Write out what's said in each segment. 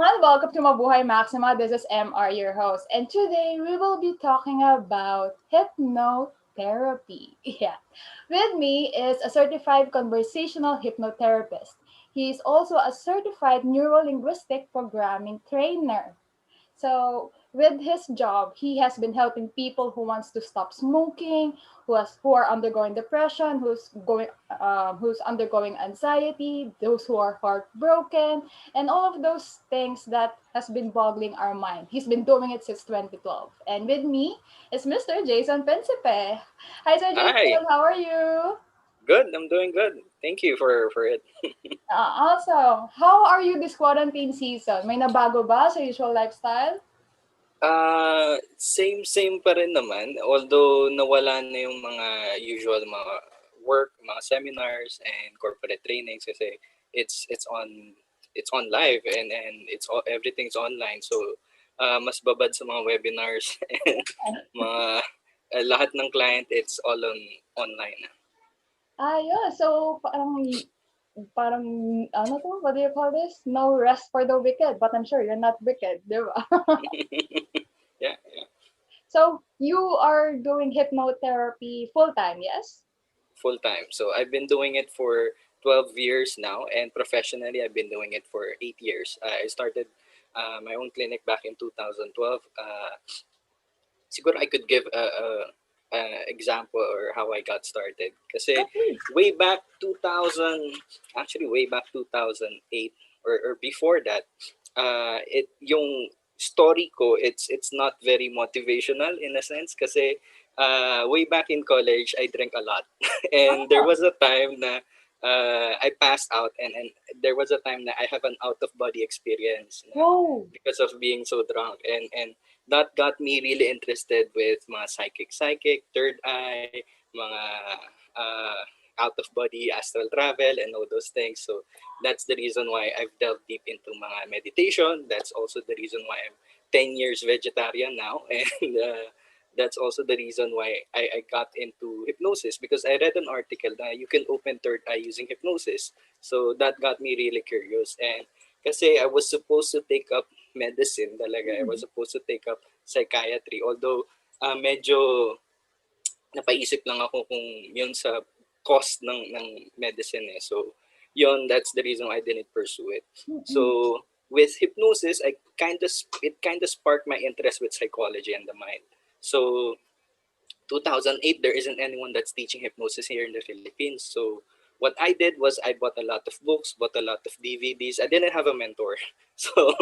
everyone. Welcome to Mabuhai Maxima. This is MR, your host. And today we will be talking about hypnotherapy. Yeah. With me is a certified conversational hypnotherapist. He is also a certified neuro-linguistic programming trainer. So with his job, he has been helping people who wants to stop smoking, who are undergoing depression, who's undergoing anxiety, those who are heartbroken, and all of those things that has been boggling our mind. He's been doing it since 2012. And with me is Mr. Jason Prinsipe. Hi, Sir Hi, Jason. How are you? good. I'm doing good. Thank you for it. Also, how are you this quarantine season? May nabago ba sa usual lifestyle? Same pa rin naman. Although nawala na yung mga usual mga work, mga seminars and corporate trainings kasi it's on live and everything's online. So mas babad sa mga webinars and mga lahat ng client it's all online na. Yeah. So, parang, ano to? What do you call this? No rest for the wicked. But I'm sure you're not wicked, di ba? Yeah. So, you are doing hypnotherapy full-time, yes? Full time. So I've been doing it for 12 years now, and professionally, I've been doing it for 8 years. I started my own clinic back in 2012. Siguro I could give a example or how I got started. Kasi Oh, please. way back 2000, actually way back 2008 or before that, yung story ko, it's not very motivational in a sense kasi way back in college, I drank a lot. And there Oh, was a time na I passed out and there was a time that I have an out of body experience na whoa. because of being so drunk and that got me really interested with mga psychic, third eye, mga out of body astral travel and all those things. So that's the reason why I've delved deep into mga meditation. That's also the reason why I'm 10 years vegetarian now and that's also the reason why I got into hypnosis because I read an article that you can open third eye using hypnosis. So that got me really curious. And kasi I was supposed to take up medicine talaga. I was Hmm. supposed to take up psychiatry. Although medyo napaisip lang ako kung yun sa cost ng medicine eh. So yun, that's the reason why I didn't pursue it. Mm-mm. So with hypnosis, it kind of sparked my interest with psychology and the mind. So 2008, there isn't anyone that's teaching hypnosis here in the Philippines. So what I did was I bought a lot of books, bought a lot of DVDs. I didn't have a mentor. So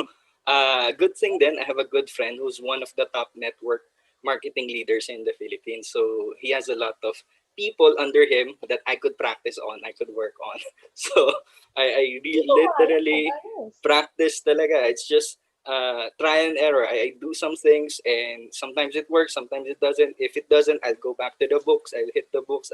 good thing then I have a good friend who's one of the top network marketing leaders in the Philippines. So he has a lot of people under him that I could practice on, I could work on. So Dito nga yan. literally Ayos. practice talaga. It's just try and error. I do some things and sometimes it works, sometimes it doesn't. If it doesn't, I'll go back to the books. I'll hit the books.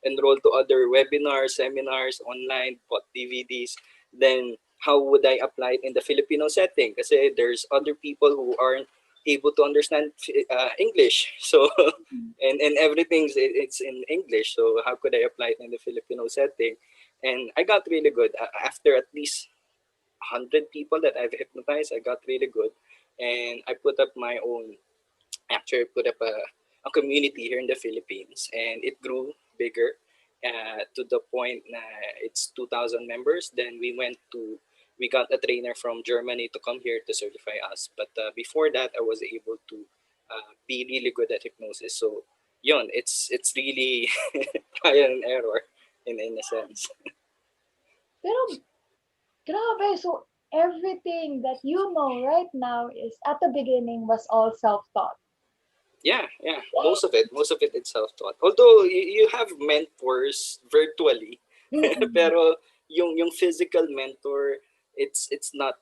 Enroll to other webinars, seminars, online, bought DVDs. Then how would I apply it in the Filipino setting? Kasi there's other people who aren't able to understand English. So and everything's it's in English. So how could I apply it in the Filipino setting? And I got really good after at least 100 people that I've hypnotized. I got really good, and I put up my own. Actually, put up a community here in the Philippines, and it grew bigger to the point that it's 2,000 members. Then we got a trainer from Germany to come here to certify us. But before that, I was able to be really good at hypnosis. So, yun, it's really trial and error in a sense. Pero, grabe. So, everything that you know right now is at the beginning was all self-taught. Yeah. Most of it is self-taught. Although you have mentors virtually, Mm-mm. pero yung physical mentor, it's not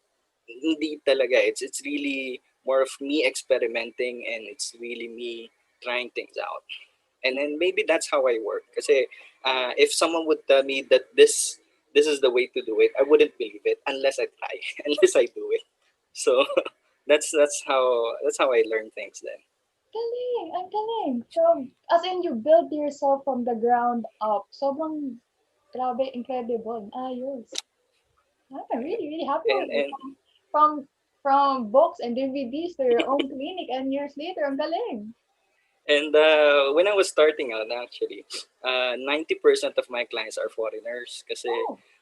hindi talaga. It's really more of me experimenting and it's really me trying things out. And then maybe that's how I work. Kasi if someone would tell me that this is the way to do it, I wouldn't believe it unless I try, unless I do it. So that's how I learn things then. Galing, ang galing. So, as in, you build yourself from the ground up. Sobrang, grabe, incredible. Ayos. I'm really, really happy And with you. and from books and DVDs to your own clinic, and years later, ang galing. And when I was starting out, actually, 90% of my clients are foreigners. Kasi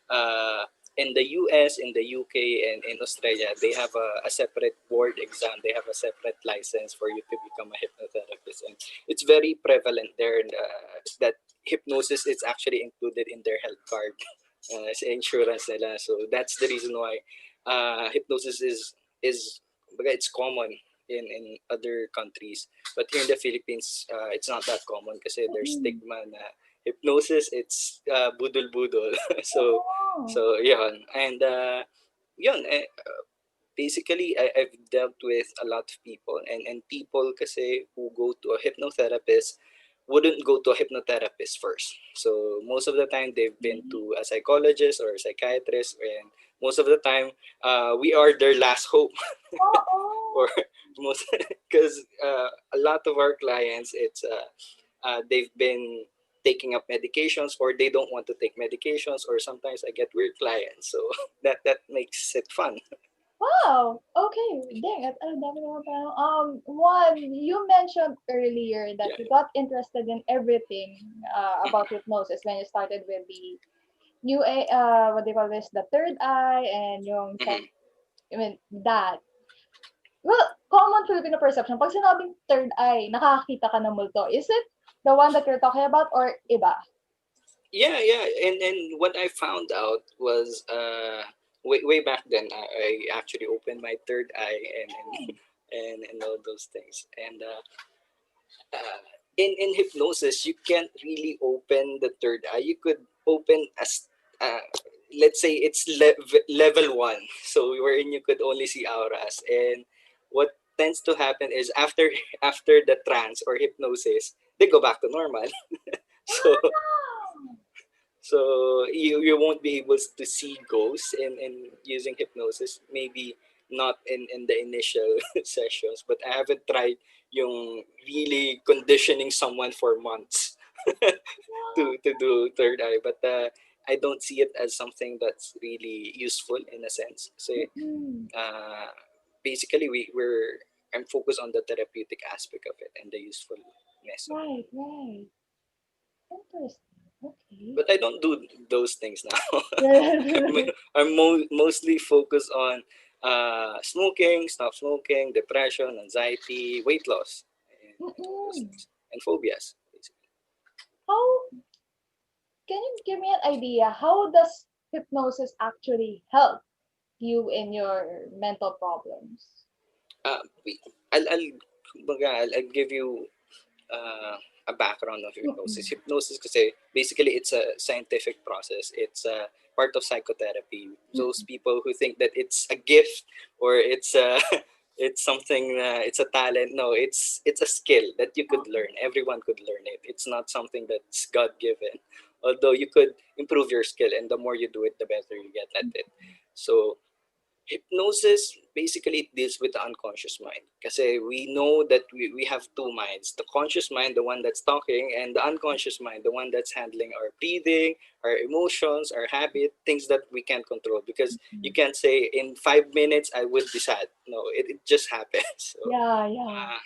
Oh. in the US, in the UK, and in Australia, they have a separate board exam. They have a separate license for you to become a hypnotherapist. And it's very prevalent there that hypnosis is actually included in their health card. Sa insurance nila. So that's the reason why hypnosis is it's common in other countries. But here in the Philippines, it's not that common kasi there's Mm-mm. stigma na hypnosis, it's budol-budol. so, Oh. so yun. And yun, basically, I've dealt with a lot of people. And people kasi who go to a hypnotherapist wouldn't go to a hypnotherapist first. So most of the time, they've been to a psychologist or a psychiatrist. And most of the time, we are their last hope. Oo. Or most because a lot of our clients it's they've been taking up medications or they don't want to take medications, or sometimes I get weird clients, so that makes it fun. Wow. Okay. Dang, at ang dami naman parang, one, you mentioned earlier that Yeah. you got interested in everything about hypnosis when you started with the what do you call this, the third eye and yung Mhm. I mean, that. Well, common Filipino perception, pag sinabing third eye, nakakakita ka ng multo. Is it the one that you're talking about or iba? Yeah, and what I found out was way back then I actually opened my third eye and all those things. And in hypnosis, you can't really open the third eye. You could open as let's say it's level one, so wherein you could only see auras. And what tends to happen is after the trance or hypnosis, they go back to normal. so Wow! so you won't be able to see ghosts in using hypnosis. Maybe not in the initial sessions, but I haven't tried yung really conditioning someone for months to do third eye. But I don't see it as something that's really useful in a sense. So Mm-mm. uh, basically we're I'm focused on the therapeutic aspect of it and the usefulness of it. Right, right. Interesting. Okay. But I don't do those things now. Right. I'm mostly focused on smoking, stop smoking, depression, anxiety, weight loss, and all those Mm-mm. things, and phobias. Basically. How can you give me an idea? How does hypnosis actually help you in your mental problems? Uh, we- I'll give you uh, a background of hypnosis. Mm-mm. Hypnosis, kasi basically it's a scientific process. It's a part of psychotherapy. Those Mm-mm. people who think that it's a gift or it's it's something, it's a talent. No, it's a skill that you could learn. Everyone could learn it. It's not something that's God given. Although you could improve your skill, and the more you do it, the better you get at it. So hypnosis basically it deals with the unconscious mind. Kasi we know that we have two minds. The conscious mind, the one that's talking, and the unconscious mind, the one that's handling our breathing, our emotions, our habit, things that we can't control. Because you Mm-mm. can't say in 5 minutes I would be sad. No, it just happens. Yeah, yeah. Uh,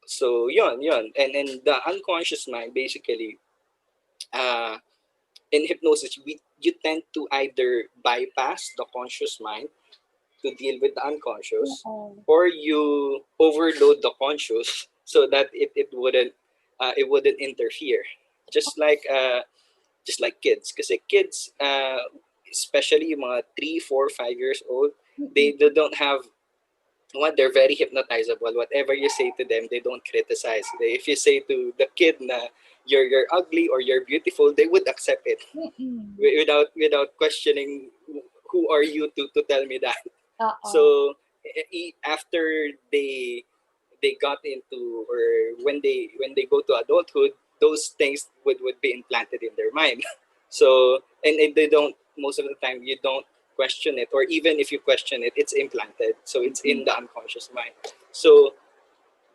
so yun. And the unconscious mind basically uh, in hypnosis you tend to either bypass the conscious mind to deal with the unconscious, Oo. or you overload the conscious so that it wouldn't interfere. Just like just like kids, because kids, especially yung mga 3, 4, 5 years old, Mm-mm. they don't have what, they're very hypnotizable. Whatever you say to them, they don't criticize. If you say to the kid na you're ugly or you're beautiful, they would accept it Mm-mm. without questioning who are you to tell me that. Oo. So after they got into, or when they go to adulthood, those things would be implanted in their mind. So and they don't, most of the time you don't question it, or even if you question it, it's implanted, so it's Mm-mm. in the unconscious mind. So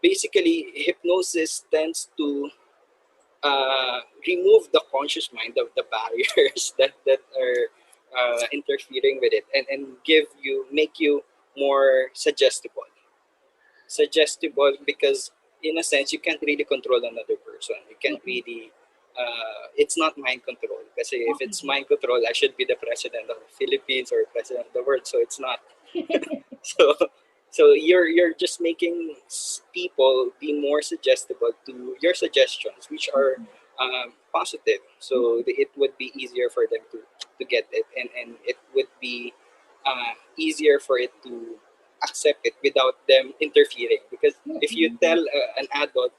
basically hypnosis tends to remove the conscious mind of the barriers that are interfering with it, and make you more suggestible because in a sense you can't really control another person. You can't really it's not mind control kasi if it's Okay. mind control I should be the president of the Philippines or president of the world, so it's not. So you're just making people be more suggestible to your suggestions, which are positive. So it would be easier for them to get it, and it would be easier for it to accept it without them interfering. Because if you tell an adult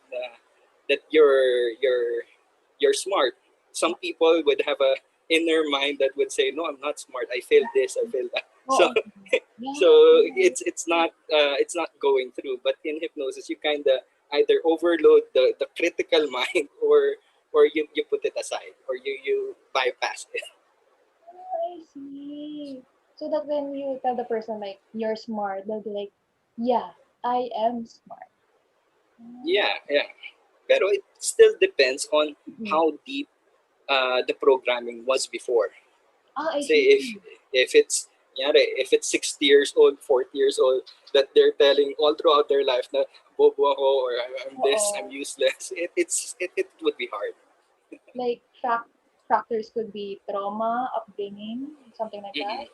that you're smart, some people would have a inner mind that would say, "No, I'm not smart. I failed this. I failed that." So Oo. so Yeah. it's not going through. But in hypnosis you kind of either overload the critical mind, or you put it aside, or you bypass it. Oh, I see. So that when you tell the person like you're smart, they'll be like, yeah, I am smart. Oh, Yeah. Pero it still depends on mm-mm. how deep the programming was before. Ah, I Say see. if it's if it's 60 years old, 40 years old, that they're telling all throughout their life na bobo ako, or I'm this, I'm Oo. useless. It would be hard. Like factors could be trauma, upbringing, something like Mm-mm. that.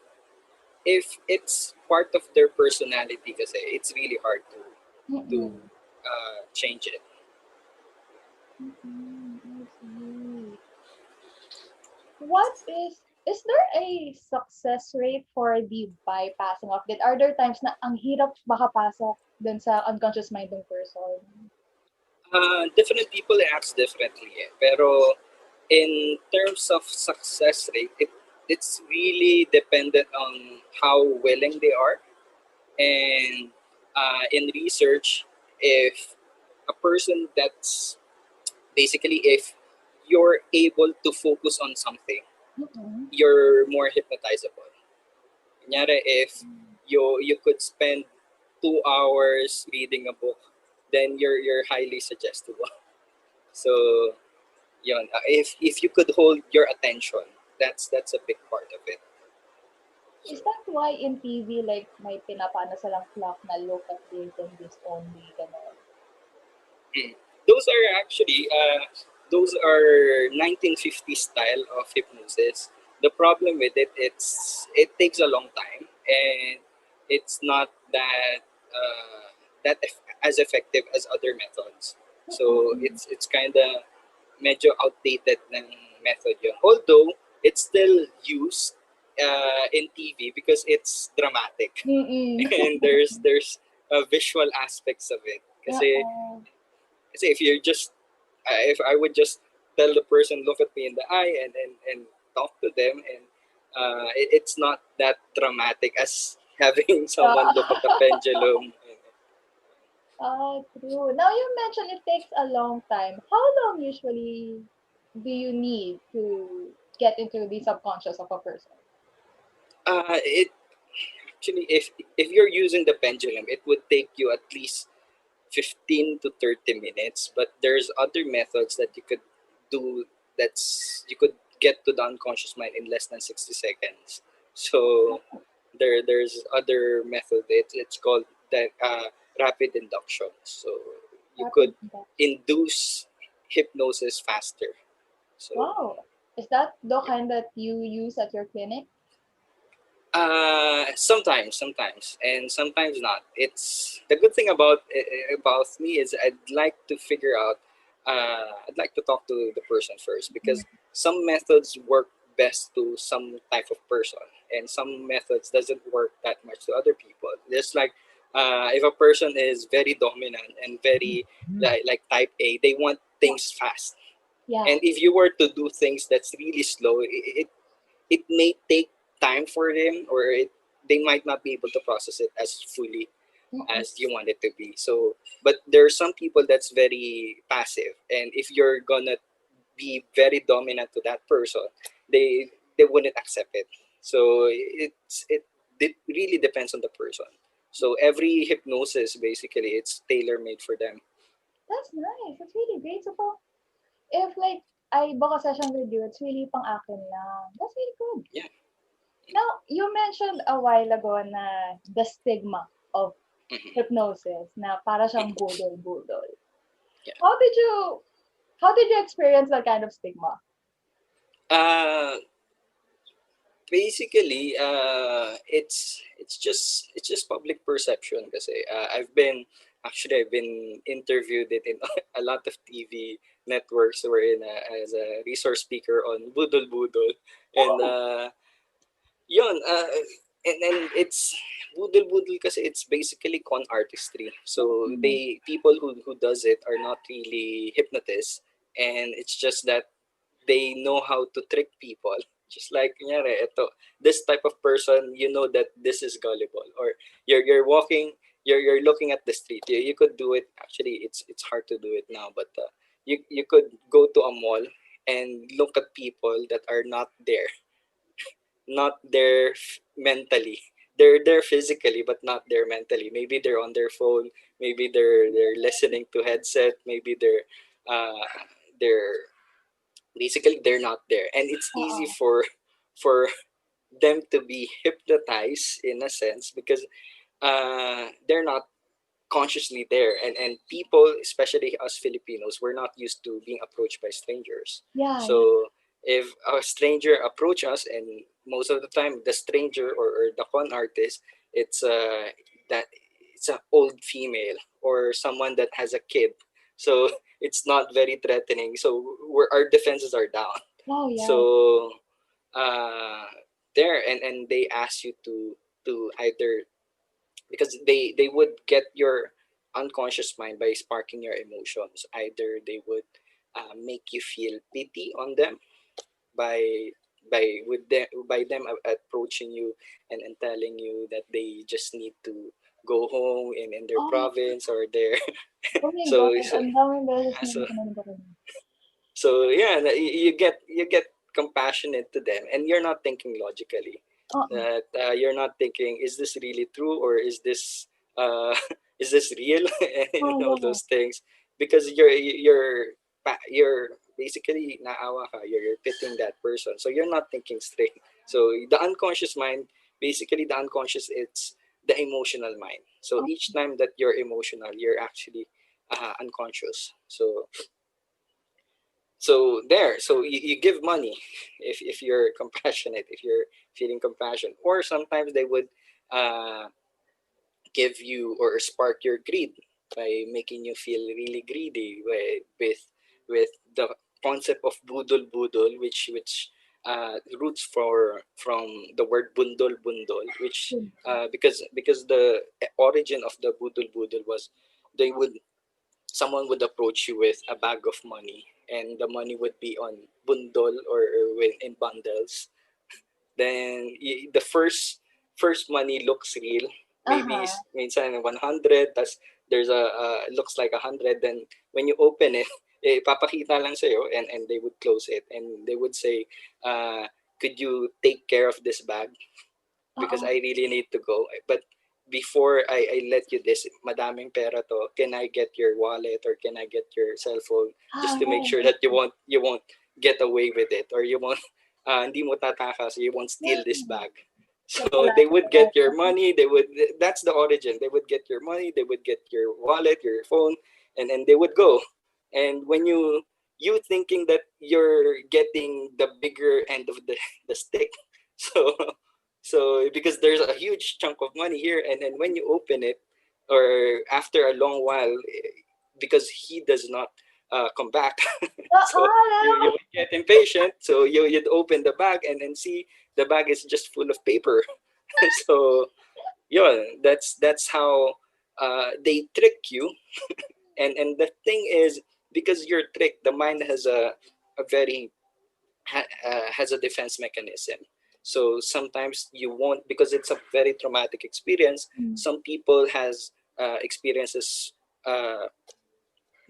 If it's part of their personality, kasi it's really hard to Mm-mm. change it. Mm-mm. I see. What is there a success rate for the bypassing of it? Are there times na ang hirap makapasok dun sa unconscious mind ng person? Different people acts differently. Pero in terms of success rate, it's really dependent on how willing they are. And in research, if a person that's basically, if you're able to focus on something, Mm-mm. you're more hypnotizable. Kunyari, if you could spend 2 hours reading a book, then you're highly suggestible. So yun, if you could hold your attention, that's a big part of it. So Is that why in TV, like, may pinapano silang clock na look at this and this only, gano'n? mm, those are actually those are 1950s style of hypnosis. The problem with it, it takes a long time, and it's not as effective as other methods. So Mm-mm. it's kind of medyo outdated ng method yun. Although it's still used in TV because it's dramatic Mm-mm. and there's visual aspects of it. Oo. Kasi if you're just if I would just tell the person, look at me in the eye, and talk to them, and it's not that dramatic as having someone look at the pendulum. True. Now you mentioned it takes a long time. How long usually do you need to get into the subconscious of a person? It actually, if you're using the pendulum, it would take you at least 15 to 30 minutes, but there's other methods that you could do, that's you could get to the unconscious mind in less than 60 seconds. So there's other method, it's called the rapid induction. So you could Rapid induction. induce hypnosis faster. So Wow. Is that the kind that you use at your clinic? sometimes, and sometimes not. It's the good thing about me is I'd like to figure out. I'd like to talk to the person first, because some methods work best to some type of person, and some methods doesn't work that much to other people. Just like if a person is very dominant and very like type A, they want Yeah. things fast. Yeah. And if you were to do things that's really slow, it may take time for them, or they might not be able to process it as fully Mm-mm. as you want it to be. So, but there are some people that's very passive, and if you're gonna be very dominant to that person, they wouldn't accept it. So it really depends on the person. So every hypnosis, basically, it's tailor made for them. That's nice. That's really great. So, if like I book a session with you, it's really pang akin lang. That's really good. Yeah. Now, you mentioned a while ago na the stigma of Mhm, hypnosis na para siyang mhm. budol-budol. Yeah. How did you how did you experience that kind of stigma? Uh, Basically, it's just public perception. Kasi I've been interviewed it in a lot of TV networks wherein as a resource speaker on Budol Budol, and Oh. yun, and it's Budol Budol kasi it's basically con artistry. So Mm. they people who does it are not really hypnotists, and it's just that they know how to trick people. Just like, kunyari, this type of person, you know that this is gullible. Or you're walking, you're looking at the street. You could do it. Actually, it's hard to do it now, but you could go to a mall and look at people that are not there mentally. They're there physically, but not there mentally. Maybe they're on their phone. Maybe they're listening to headset. Maybe they're basically they're not there, and it's easy Oo. for them to be hypnotized in a sense because they're not consciously there, and people, especially us Filipinos, we're not used to being approached by strangers. Yeah, yeah. So if a stranger approach us, and most of the time the stranger or the con artist, it's that it's an old female or someone that has a kid, so it's not very threatening, so our defenses are down. Oh, yeah. So uh there, and they ask you to either, because they would get your unconscious mind by sparking your emotions. Either they would make you feel pity on them by by them approaching you, and telling you that they just need to go home in their Oh, province or their oh my so God, ang daming beses na so narinig ako nun. yeah, you get compassionate to them, and you're not thinking logically. Oo. That you're not thinking, is this really true, or is this is this real, and Oh, all yeah. those things, because you're basically naawa ka, you're pitying that person, so you're not thinking straight. So the unconscious mind, basically the unconscious, it's the emotional mind. So Oh, each time that you're emotional, you're actually unconscious. So you give money if you're compassionate, if you're feeling compassion, or sometimes they would uh, give you or spark your greed by making you feel really greedy with the concept of budol budol, which roots from the word bundol bundol, which good. because the origin of the budol budol was, they would someone would approach you with a bag of money, and the money would be on bundol, or in bundles. Then the first money looks real, maybe Uh-huh. minsan 100, tas there's looks like 100. Then when you open it, papakita lang sa'yo, and they would close it, and they would say, could you take care of this bag, because Oo. I really need to go. But before I let you this, madaming pera to, can I get your wallet, or can I get your cell phone, Ah, just to make sure right. that you won't get away with it, or you won't hindi mo tatakas, you won't steal this Yeah. bag. So they Kapulatan would ka. get your money, that's the origin. They would get your money, they would get your wallet, your phone, and they would go. And when you thinking that you're getting the bigger end of the stick, so because there's a huge chunk of money here, and then when you open it, or after a long while, because he does not come back, Oo, so you alam. would get impatient, so you'd open the bag, and see the bag is just full of paper. So yeah, that's how they trick you. And the thing is, because you're tricked, the mind has a very has a defense mechanism. So sometimes you won't, because it's a very traumatic experience. Hmm. Some people has experiences, uh,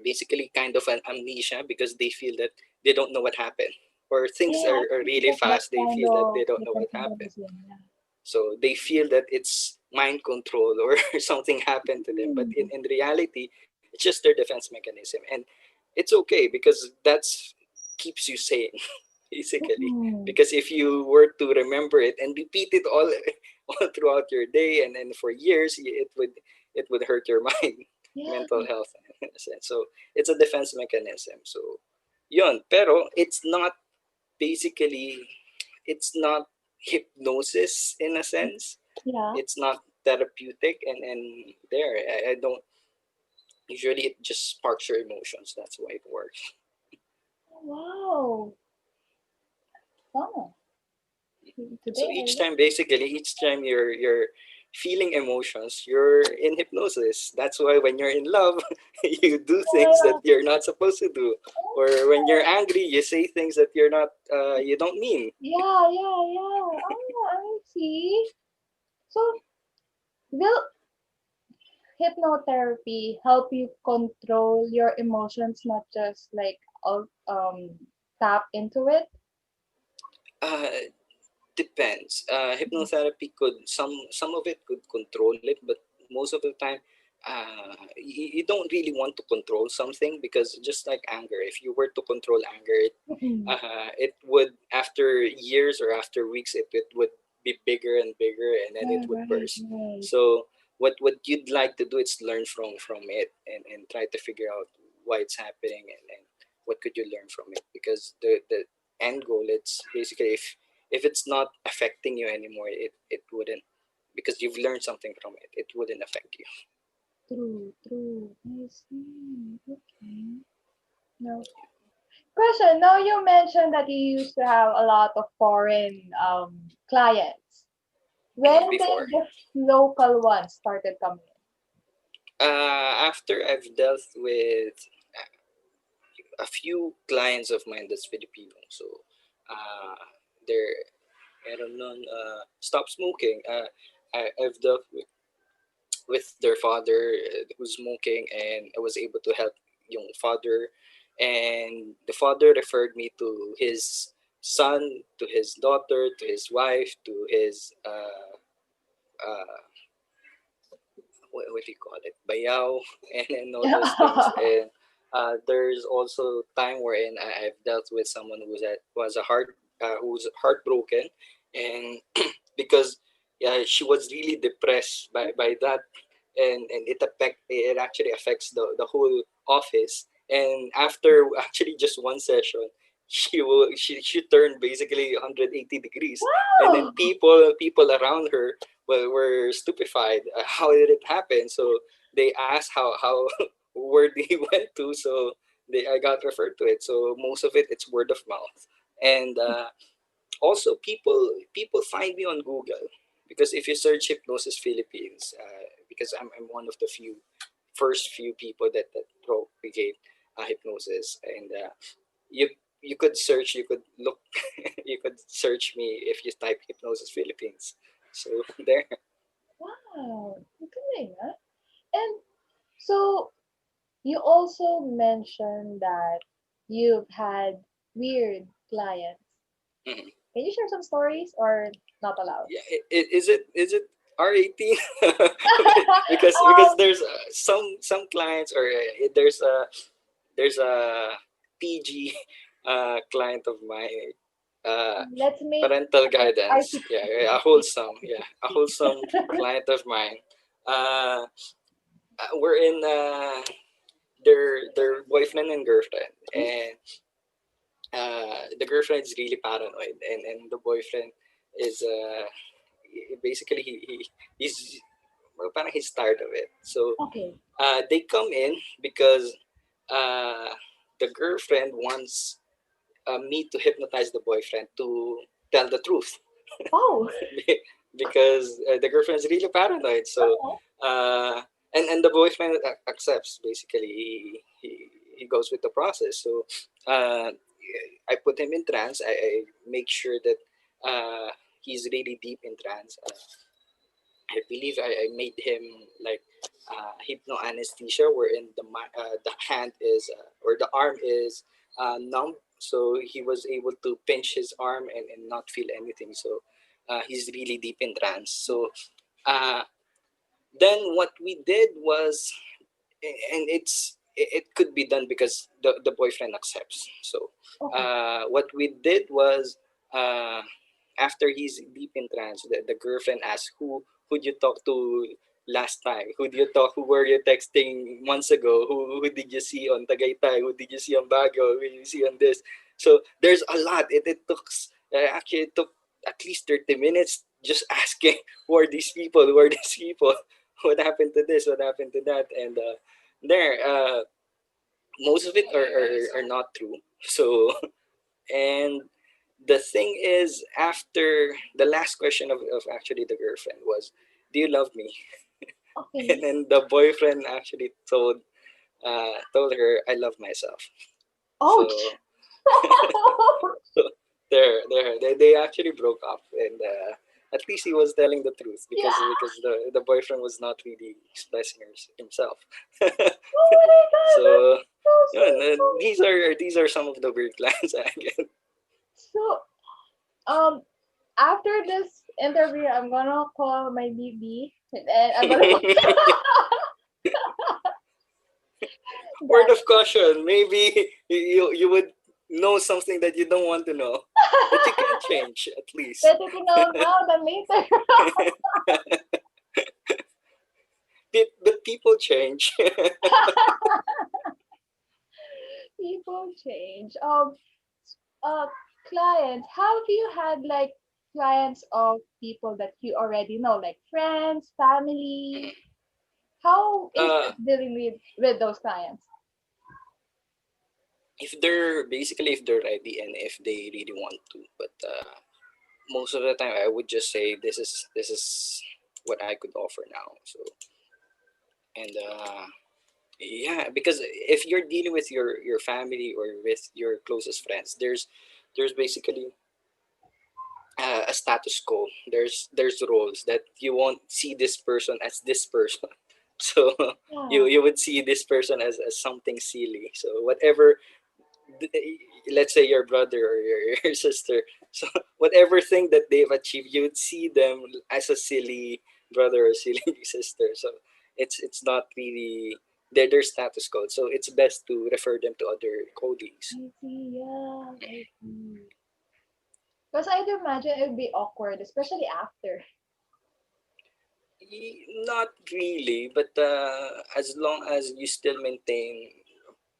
basically kind of an amnesia, because they feel that they don't know what happened, or things Yeah, I are think really that fast. They kind feel that they of don't know what defense happened, mechanism, yeah. so they feel that it's mind control, or something happened to them. But Hmm. in reality, it's just their defense mechanism, and it's okay, because that's keeps you sane. basically. Mm. Because if you were to remember it and repeat it all all throughout your day and then for years, it would hurt your mind, Yeah. mental health in a sense. So it's a defense mechanism. So yun, pero it's not basically, it's not hypnosis in a sense. Yeah. It's not therapeutic, and there I don't, usually it just sparks your emotions. That's why it works. Wow. Wow. So Today I each learned. time, basically, each time you're feeling emotions, you're in hypnosis. That's why when you're in love, you do things that Yeah. you're not supposed to do, or when you're angry, you say things that you don't mean. Yeah, yeah, yeah. Oh, I see. So, will hypnotherapy help you control your emotions, not just like tap into it? Uh, Depends. Hypnotherapy could, some of it could control it, but most of the time, you don't really want to control something, because just like anger, if you were to control anger, Mm-mm. it would, after years or after weeks, it would be bigger and bigger, and then it Yeah, would right, burst. right. So what you'd like to do is learn from it, and try to figure out why it's happening, and what could you learn from it, because the end goal, it's basically, if it's not affecting you anymore, it wouldn't, because you've learned something from it, it wouldn't affect you. True, true. I see. Okay. Now, question. Now you mentioned that you used to have a lot of foreign clients. When Before, did the local ones started coming after I've dealt with a few clients of mine that's Filipino, so they're, I don't know, stop smoking. I've dealt with their father who's smoking, and I was able to help yung father, and the father referred me to his son, to his daughter, to his wife, to his what do you call it, bayaw, and all in? those things. And there's also time wherein I've dealt with someone was a who's heartbroken, and because yeah, she was really depressed by that, and it actually affects the whole office. And after actually just one session, she turned basically 180 degrees, and then Wow! people around her were stupefied. How did it happen? So they asked how where they went to. So I got referred to it. So most of it, it's word of mouth, and also people find me on Google, because if you search Hypnosis Philippines, because I'm one of the first few people that propagate hypnosis, and you you could search, you could look, you could search me if you type Hypnosis Philippines. So there. Wow! Galing, ah. And so, you also mentioned that you've had weird clients. Mhm. Can you share some stories or not allowed? Yeah, is it R18? Because um, there's some clients, or there's a PG client of mine, uh, let's make parental our guidance. Yeah, 16. yeah, a wholesome client of mine. Uh, we're in their boyfriend and girlfriend, and the girlfriend is really paranoid, and the boyfriend is basically he's, well, parang he's tired of it. So Okay. they come in because uh, the girlfriend wants me to hypnotize the boyfriend to tell the truth. Oh, Because the girlfriend is really paranoid. So okay. uh, and the boyfriend accepts. Basically, he goes with the process. So uh, I put him in trance. I make sure that he's really deep in trance. I believe I made him like hypno anesthesia, wherein the hand is or the arm is numb, so he was able to pinch his arm and not feel anything. So he's really deep in trance. So uh, then what we did was, and it could be done because the boyfriend accepts. So Okay. what we did was, uh, after he's deep in trance, the girlfriend asked, who'd you talk to last time? Who were you texting months ago? Who did you see on Tagaytay? Who did you see on Baguio? Who did you see on this? So there's a lot. Actually, it took at least 30 minutes just asking, who are these people? Who are these people? What happened to this? What happened to that? And there, most of it are not true. So, and the thing is, after the last question of actually the girlfriend was, do you love me? And Okay. then the boyfriend actually told her, I love myself. Ouch. So, so they actually broke up, and at least he was telling the truth, Yeah. because the boyfriend was not really expressing himself. Oh my god, that's So so yeah, sweet. these are some of the weird lines I get. So, um, after this interview, I'm gonna call my BB and I'm gonna Word that of caution, maybe you would know something that you don't want to know, but you can change at least. better to know now than later. But people change. People change. Uh, clients. Have you had like clients of people that you already know, like friends, family? How is uh, it dealing with those clients? if they're ready and if they really want to, but most of the time I would just say, this is what I could offer now. So, and yeah, because if you're dealing with your family or with your closest friends, there's basically a status quo. There's roles that you won't see this person as this person. So Yeah. you would see this person as something silly. So whatever, let's say your brother or your sister, so whatever thing that they've achieved, you would see them as a silly brother or silly sister. So it's not really their status code. So it's best to refer them to other colleagues. I see. Yeah, I see. Because I'd imagine it'd be awkward, especially after. Not really, but as long as you still maintain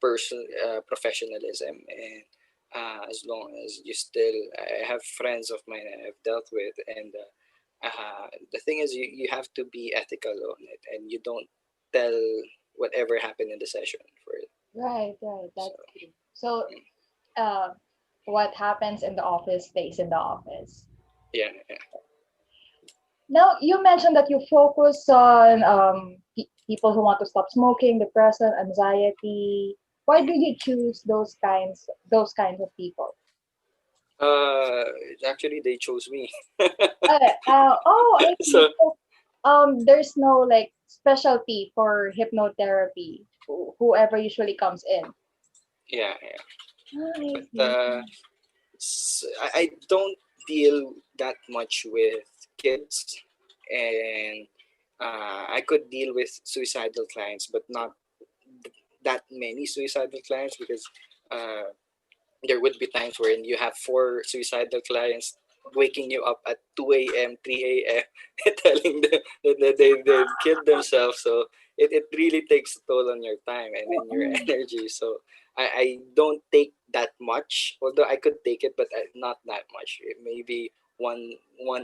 professionalism, and as long as you still, I have friends of mine I've dealt with, and the thing is, you have to be ethical on it, and you don't tell whatever happened in the session for it. Right, right. So That's true. So, mm, uh, what happens in the office stays in the office. yeah, yeah. Now, you mentioned that you focus on people who want to stop smoking, depression, anxiety. Why did you choose those kinds of people? Uh, Actually, they chose me. I see. So So, there's no like specialty for hypnotherapy. Whoever usually comes in. yeah, yeah. I But see. I don't deal that much with kids, and I could deal with suicidal clients, but not that many suicidal clients, because uh, there would be times wherein you have four suicidal clients waking you up at 2 a.m., 3 a.m., telling them that they killed themselves. So it really takes a toll on your time and in your Mm, energy. So I don't take that much, although I could take it, but not that much. Maybe one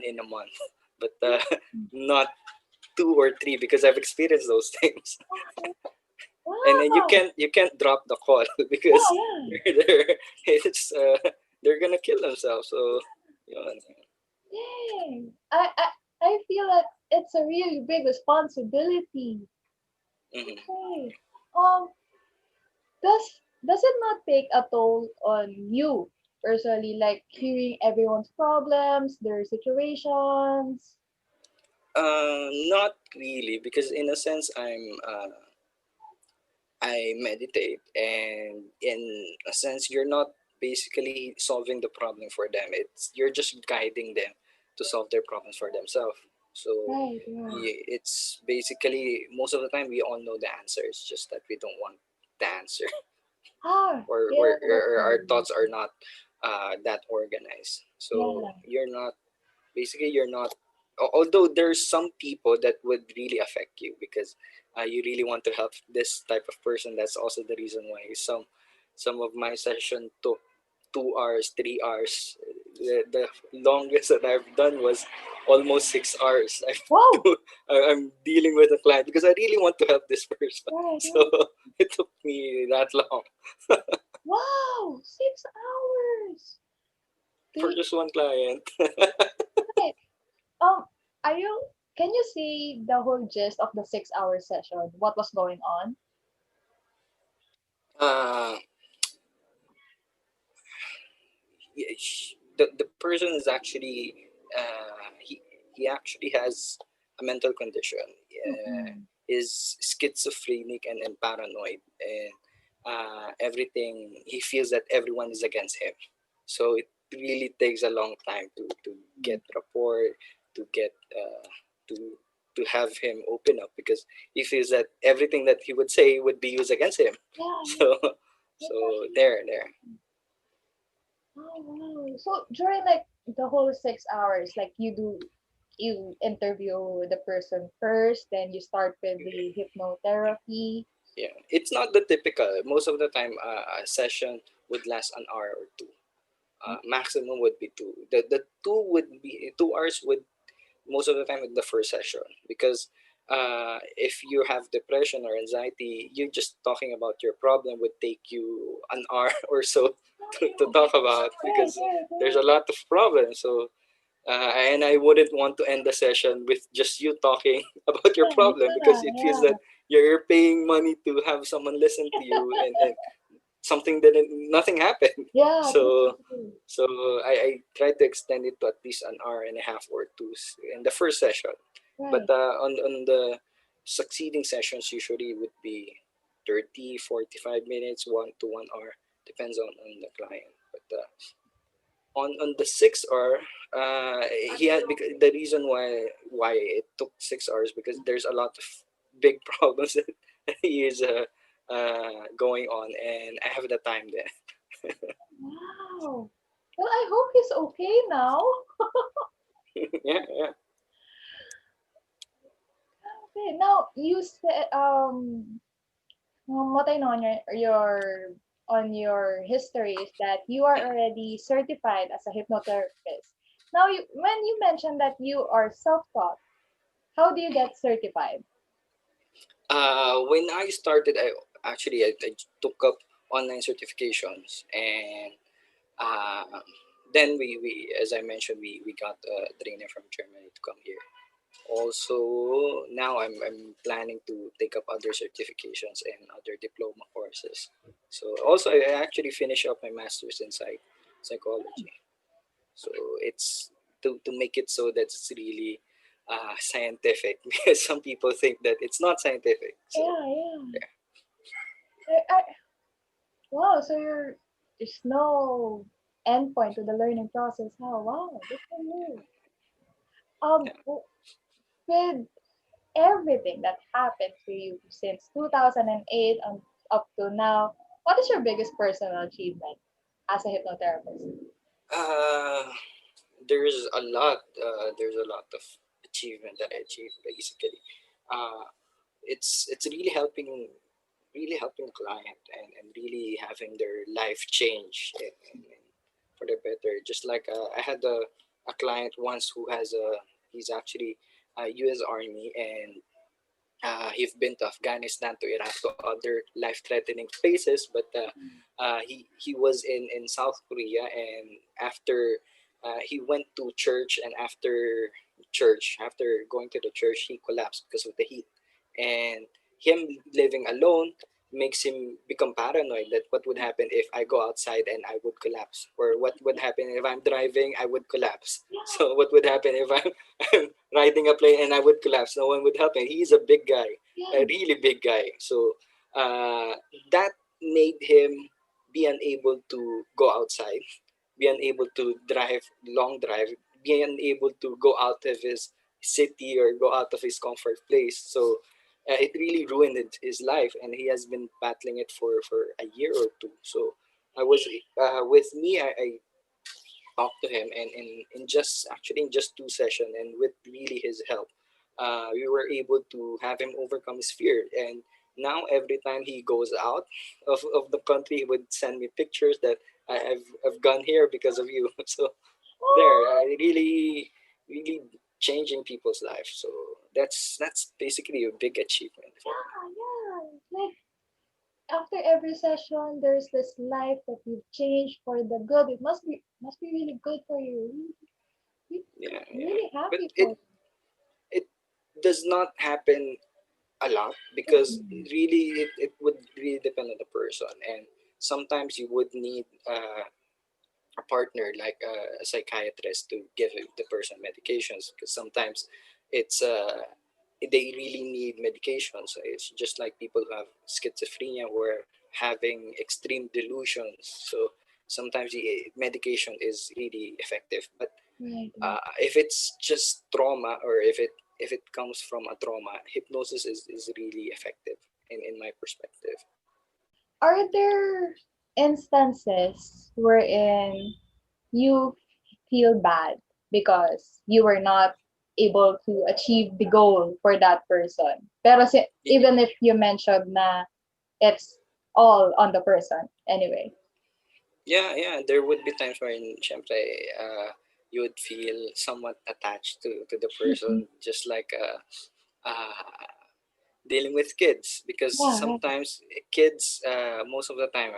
in a month, but not two or three, because I've experienced those things. And wow. you can't drop the call Yeah, because yeah. it's they're gonna kill themselves. So you know, Dang. I feel that it's a really big responsibility. mhm. Okay. Um, does it not take a toll on you personally, like hearing everyone's problems, their situations? Not really, because in a sense I meditate, and in a sense you're not basically solving the problem for them. It's you're just guiding them to solve their problems for themselves. So Right, right. it's basically, most of the time we all know the answer. It's just that we don't want. the answer, Ah, or our yeah. thoughts are not that organized. So Yeah. you're not, basically you're not, although there's some people that would really affect you because you really want to help this type of person. That's also the reason why some of my session took 2 hours, 3 hours. The longest that I've done was almost 6 hours. Wow. I'm dealing with a client because I really want to help this person. Right, So right. it took me that long Wow, 6 hours. for Three, just one client. right. Um, are you? Can you see the whole gist of the 6 hour session? What was going on? uh, yeah, the person is actually he actually has a mental condition. Mm-mm. Is schizophrenic and paranoid, and everything, he feels that everyone is against him. So it really takes a long time to get rapport, to get to to have him open up because he feels that everything that he would say would be used against him. Yeah, yeah. So That's so actually. there. Oh, wow. So during like the whole 6 hours, like you interview the person first, then you start with the hypnotherapy. Yeah, it's not the typical. Most of the time, a session would last an hour or two. Maximum would be two. The 2 hours would most of the time in the first session because if you have depression or anxiety, you just talking about your problem would take you an hour or so Oh, to talk about yeah. Right, because right, there's right. a lot of problems. So and I wouldn't want to end the session with just you talking about your Yeah, problem because yeah, it feels yeah. that you're paying money to have someone listen to you, and something didn't nothing happened. Yeah, true, So true. so I try to extend it to at least an hour and a half or two in the first session. But Right. on the succeeding sessions usually would be 30, 45 minutes, 1 to 1 hour, depends on the client. But on the 6 hour, he had because the reason why it took 6 hours because there's a lot of big problems that he is going on, and I have the time there. Wow. Well, I hope he's okay now. Yeah. Okay, now you said what I know on your history is that you are already certified as a hypnotherapist. Now, when you mentioned that you are self-taught, how do you get certified? When I started, I took up online certifications, and uh, then we as I mentioned, we got a trainer from Germany to come here. Also, now I'm planning to take up other certifications and other diploma courses. So also, I actually finish up my master's in psychology. So it's to make it so that it's really scientific because some people think that it's not scientific. So Yeah, yeah. yeah. Wow, so there's no endpoint to the learning process. Oh, wow, good for you. Yeah. With everything that happened to you since 2008 up to now, what is your biggest personal achievement as a hypnotherapist? Uh, there's a lot. There's a lot of achievement that I achieved basically. Uh, it's really helping the client, and really having their life change, and for the better. Just like I had a client once who has he's actually a U.S. Army, and he's been to Afghanistan, to Iraq, to other life-threatening places. But he was in South Korea, and after he went to church, and after going to the church, he collapsed because of the heat, and him living alone makes him become paranoid that what would happen if I go outside and I would collapse, or what would happen if I'm driving, I would collapse. Yeah, So what would happen if I'm riding a plane and I would collapse? No one would help me. He's a big guy, a yeah, really big guy. So uh, that made him be unable to go outside, be unable to drive, be unable to go out of his city or go out of his comfort place. So it really ruined his life, and he has been battling it for a year or two. So I was with me. I talked to him, and in just actually in just 2 sessions, and with really his help, we were able to have him overcome his fear. And now every time he goes out of the country, he would send me pictures that I've gone here because of you. So there, I really changing people's life. So that's basically a big achievement for me. Yeah. Like after every session, there's this life that you've changed for the good. It must be really good for you. Yeah, yeah. Really But happy it for it does not happen a lot, because you. really it would really depend on the person, and sometimes you would need a partner like a psychiatrist to give the person medications, because sometimes it's they really need medications. It's just like people who have schizophrenia who are having extreme delusions. So sometimes medication is really effective. But Right, right. if it's just trauma, or if it comes from a trauma, hypnosis is really effective in my perspective. Are there instances wherein you feel bad because you were not able to achieve the goal for that person? Pero even if you mentioned na it's all on the person anyway. Yeah, yeah, there would be times wherein, syempre, you would feel somewhat attached to the person, just like dealing with kids, because Yeah, right. sometimes kids, most of the time,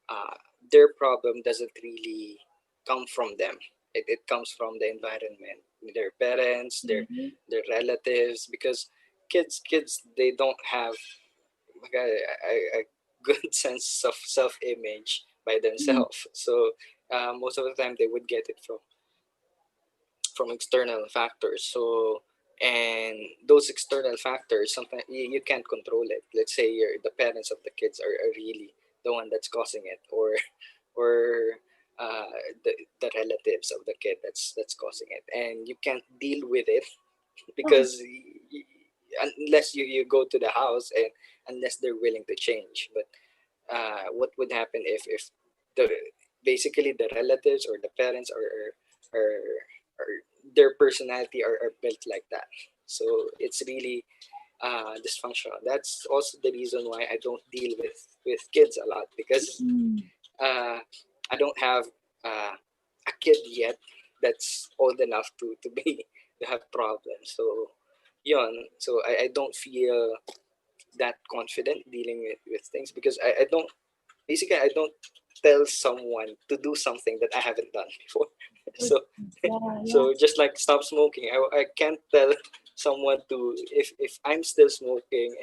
uh, their problem doesn't really come from them. It comes from the environment, their parents, Mhm. their relatives, because kids they don't have like a good sense of self-image by Mm. themselves. So most of the time they would get it from external factors. So, and those external factors, sometimes you can't control it. Let's say the parents of the kids are really the one that's causing it, or uh, the, the relatives of the kid that's causing it, and you can't deal with it Oh, because unless you go to the house, and unless they're willing to change. But what would happen if the basically the relatives or the parents are their personality are built like that? So it's really dysfunctional. That's also the reason why I don't deal with kids a lot, because mm. uh, I don't have uh, a kid yet that's old enough to be to have problems. So yun, so I don't feel that confident dealing with things, because I don't basically I don't tell someone to do something that I haven't done before. So Yeah, yeah. so just like stop smoking, I can't tell someone to, if I'm still smoking,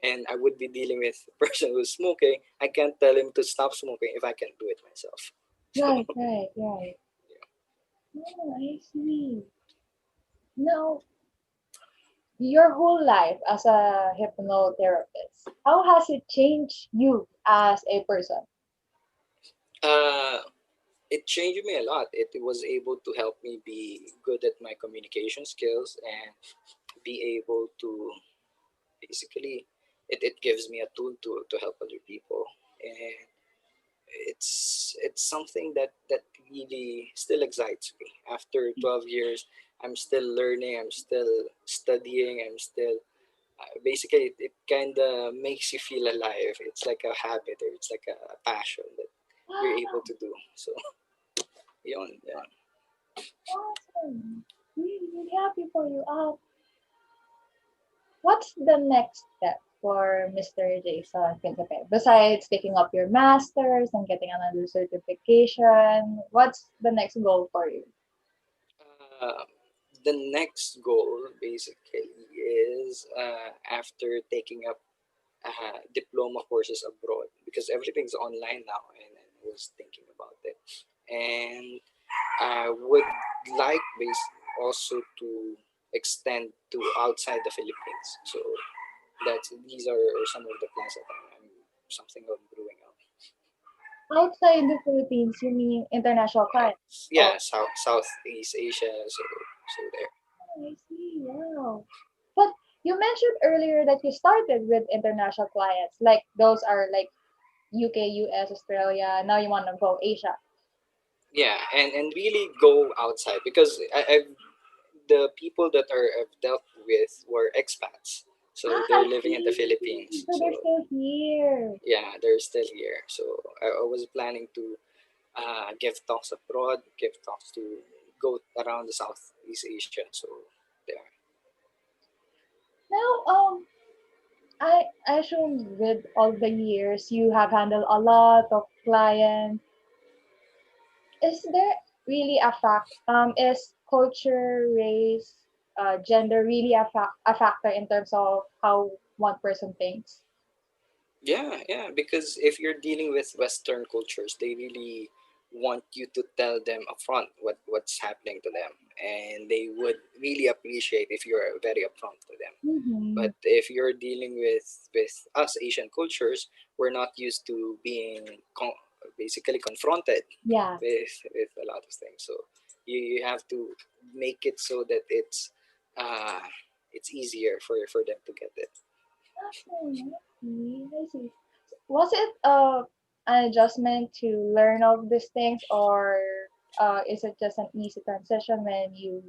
and I would be dealing with a person who's smoking, I can't tell him to stop smoking if I can do it myself. So Right, right, right. Oh, I see. Now, your whole life as a hypnotherapist, how has it changed you as a person? uh, it changed me a lot. It was able to help me be good at my communication skills, and be able to basically, it gives me a tool to help other people. And it's something that really still excites me. After 12 years, I'm still learning, I'm still studying, I'm still basically it kind of makes you feel alive. It's like a habit, or it's like a passion that you're able to do. So yun. Awesome. Really, really happy for you. What's the next step for Mr. Jason Prinsipe? Besides taking up your master's and getting another certification, what's the next goal for you? uh, the next goal basically is after taking up diploma courses abroad, because everything's online now, and I was thinking about it, and I would like also to extend to outside the Philippines. So these are some of the plans that I'm something I'm brewing up. Outside the Philippines, you mean international clients? Yeah, Southeast Asia. So there. I see. Wow. But You mentioned earlier that you started with international clients, like those are like UK, US, Australia. Now you want to go Asia. Yeah, and really go outside because I've the people that I've dealt with were expats, so Ah, they're I living in the see. Philippines. So So they're still here. yeah, they're still here. So I was planning to give talks abroad, give talks to go around the Southeast Asia. So there. Now, I assume with all the years you have handled a lot of clients. Is there really a fact? Is culture, race, gender really a factor in terms of how one person thinks? Yeah, yeah, because if you're dealing with Western cultures, they really want you to tell them upfront what's happening to them, and they would really appreciate if you're very upfront to them. Mm-hmm. But if you're dealing with us Asian cultures, we're not used to being basically confronted Yeah. with a lot of things. So you have to make it so that uh, it's easier for them to get it. Okay, I see. I see. Was it an adjustment to learn all of these things, or is it just an easy transition when you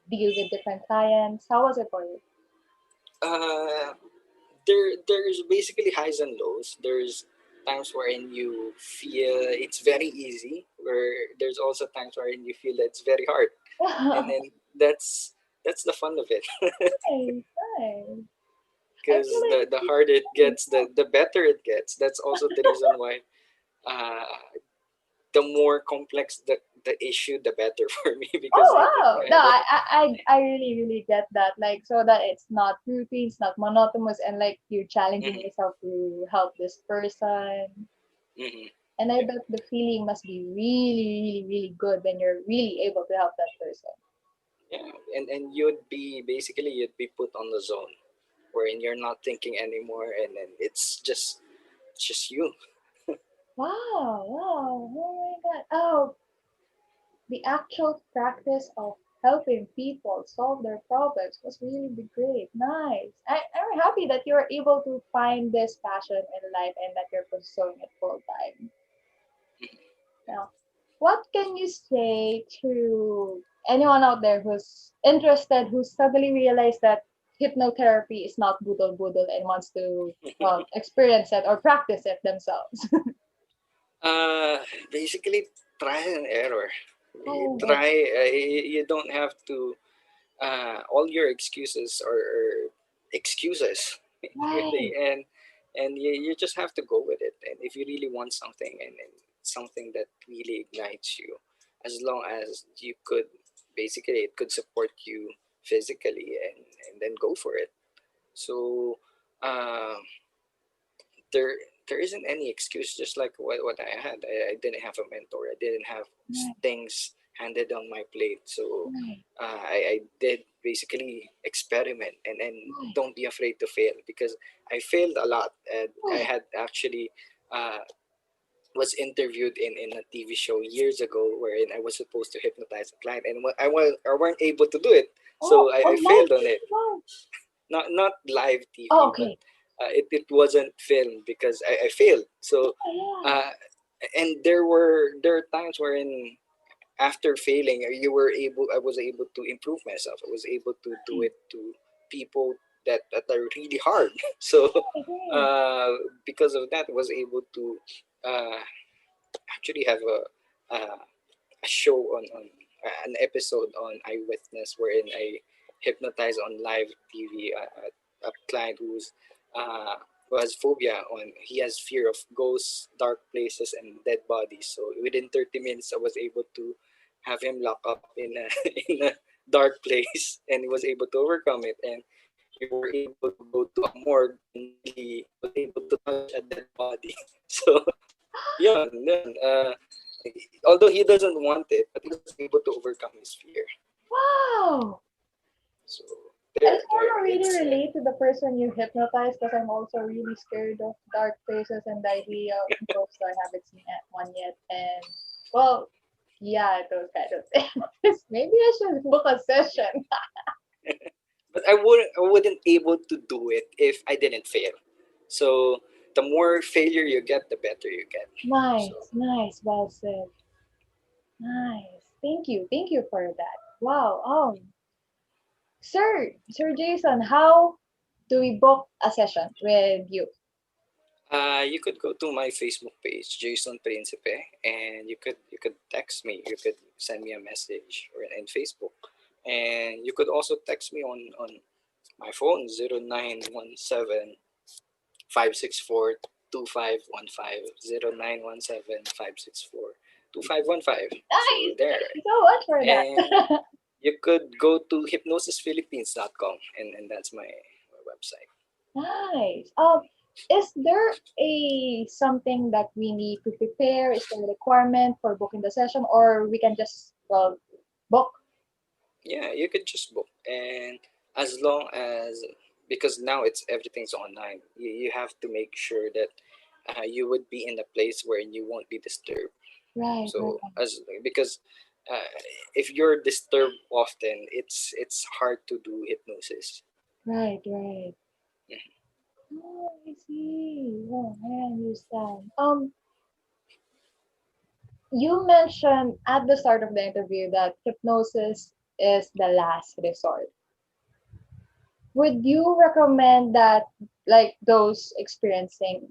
deal with different clients? How was it for you? Uh, there's basically highs and lows. There's times wherein you feel it's very easy, where there's also times wherein you feel that it's very hard, and then that's the fun of it. Nice, nice. I feel Because like the harder it gets, the better it gets. That's also the reason why uh, the more complex the issue, the better for me because oh wow. No, kind of I really really get that. Like so that it's not routine, it's not monotonous, and like you're challenging hmm yourself to help this person. hmm And I yeah, bet the feeling must be really, really, really good when you're really able to help that person. yeah, and you'd be put on the zone wherein you're not thinking anymore, and then it's just you. Wow, wow, oh my god. Oh, the actual practice of helping people solve their problems was really great. Nice. I'm happy that you're able to find this passion in life and that you're pursuing it full time. Now, what can you say to anyone out there who's interested, who suddenly realized that hypnotherapy is not boodle boodle and wants to, well, experience it or practice it themselves? Uh, Basically, try and error. You Oh, try. You don't have to. All your excuses are excuses, right. really, and you just have to go with it. And if you really want something, and something that really ignites you, as long as you could, basically, it could support you physically, and then go for it. So. Um, there there isn't any excuse, just like what I had. I didn't have a mentor, I didn't have Right, things handed on my plate. So right, I did basically experiment, and right, don't be afraid to fail, because I failed a lot, and I right. had actually uh, was interviewed in a TV show years ago, wherein I was supposed to hypnotize a client, and I weren't able to do it. Oh, So I online failed on it. TV. Not live Oh, TV, but okay. it wasn't filmed because I failed. So, Yeah, yeah. uh, and there are times wherein after failing, I was able to improve myself. I was able to do Right, it to people that are really hard. So, right, right. uh, because of that, I was able to uh, actually have a show on an episode on Eyewitness, wherein I hypnotize on live TV a client uh, who has phobia on. He has fear of ghosts, dark places, and dead bodies. So within 30 minutes, I was able to have him lock up in a in a dark place, and he was able to overcome it. And we were able to go to a morgue and really was able to touch a dead body. So yun. Although he doesn't want it, but he was able to overcome his fear. Wow. So I there, kind of really it's relate to the person you hypnotize because I'm also really scared of dark places and the idea of ghosts. I haven't seen one yet. And, well, yeah, those kind of things. Maybe I should book a session. but I wouldn't able to do it if I didn't fail. So the more failure you get, the better you get. So Nice, nice, well said. Nice. Thank you for that. Wow. Sir Jason, how do we book a session with you? you could go to my Facebook page, Jason Prinsipe, and you could text me. You could send me a message or in Facebook, and you could also text me on my phone 0917 564 2515 So Nice. there. Thank you so much for And that. you could go to hypnosisphilippines.com, and that's my website. Nice. Is there a something that we need to prepare? Is there a requirement for booking the session, or we can just book? Yeah, you could just book, and as long as, because now it's everything's online, you have to make sure that you would be in a place where you won't be disturbed. Right, right, So as because uh, if you're disturbed often, it's hard to do hypnosis. right, right. Mhm. Oh, I see. Oh, I understand. You mentioned at the start of the interview that hypnosis is the last resort. Would you recommend that, like those experiencing,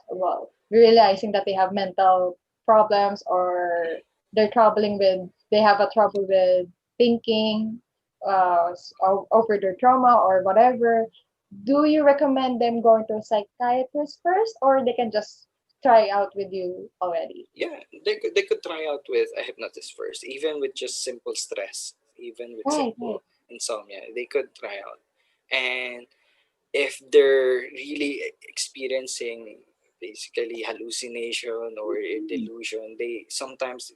well, realizing that they have mental problems or they have a trouble with thinking over their trauma or whatever, do you recommend them going to a psychiatrist first, or they can just try out with you already? Yeah, they could try out with a hypnotist first, even with just simple stress, even with Right, right. simple insomnia. They could try out, and if they're really experiencing basically hallucination or a Mm, delusion, they sometimes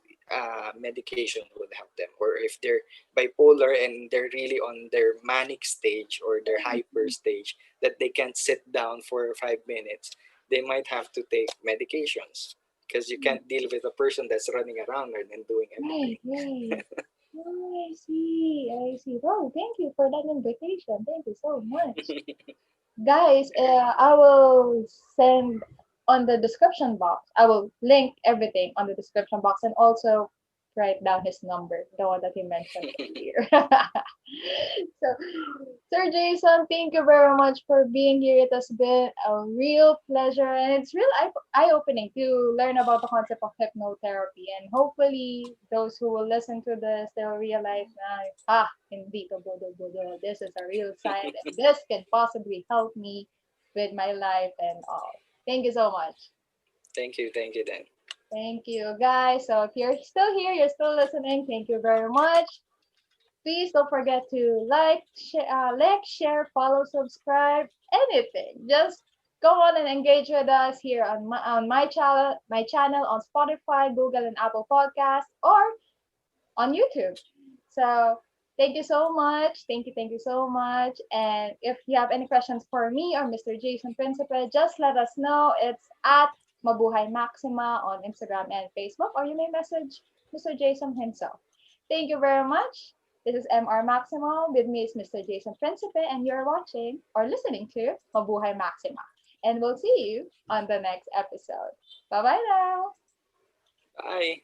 medication would help them. Or if they're bipolar and they're really on their manic stage or their hyper stage that they can't sit down for 5 minutes, they might have to take medications because you mm. can't deal with a person that's running around and doing Right, everything. right. Oh, I see. I see. Wow, thank you for that invitation. Thank you so much. Guys, I will send on the description box. I will link everything on the description box and also write down his number, the one that he mentioned earlier. So, Sir Jason, thank you very much for being here. It has been a real pleasure and it's real eye-opening to learn about the concept of hypnotherapy. And hopefully, those who will listen to this, they'll realize, indeed, this is a real science and this can possibly help me with my life and all. Thank you so much. Thank you, Dan. Thank you, guys. So if you're still here, you're still listening, thank you very much. Please don't forget to share, follow, subscribe, anything. Just go on and engage with us here on my channel on Spotify, Google, and Apple Podcasts, or on YouTube. So thank you so much. Thank you so much. And if you have any questions for me or Mr. Jason Principe, just let us know. It's at Mabuhai Maxima on Instagram and Facebook, or you may message Mr. Jason himself. Thank you very much. This is MR Maximo. With me is Mr. Jason Principe, and you're watching or listening to Mabuhay Maxima. And we'll see you on the next episode. Bye bye now. Bye.